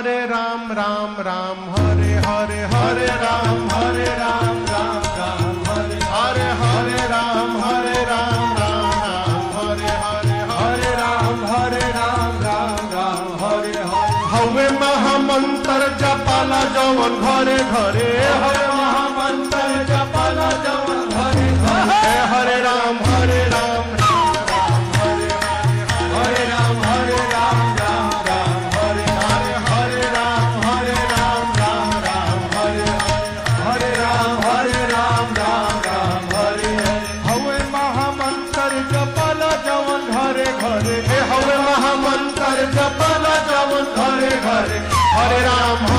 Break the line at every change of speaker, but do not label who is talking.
हरे राम राम राम हरे हरे हरे राम राम राम हरे हरे हरे राम राम हरे हरे हरे राम राम हरे हरे हवे महामंत्र जपाला जवन घरे घरे हवे महामंत्र जपाला जवन घरे घरे हरे राम हरे राम हवे महामंत्र जपल जवन घरे घरे हरे राम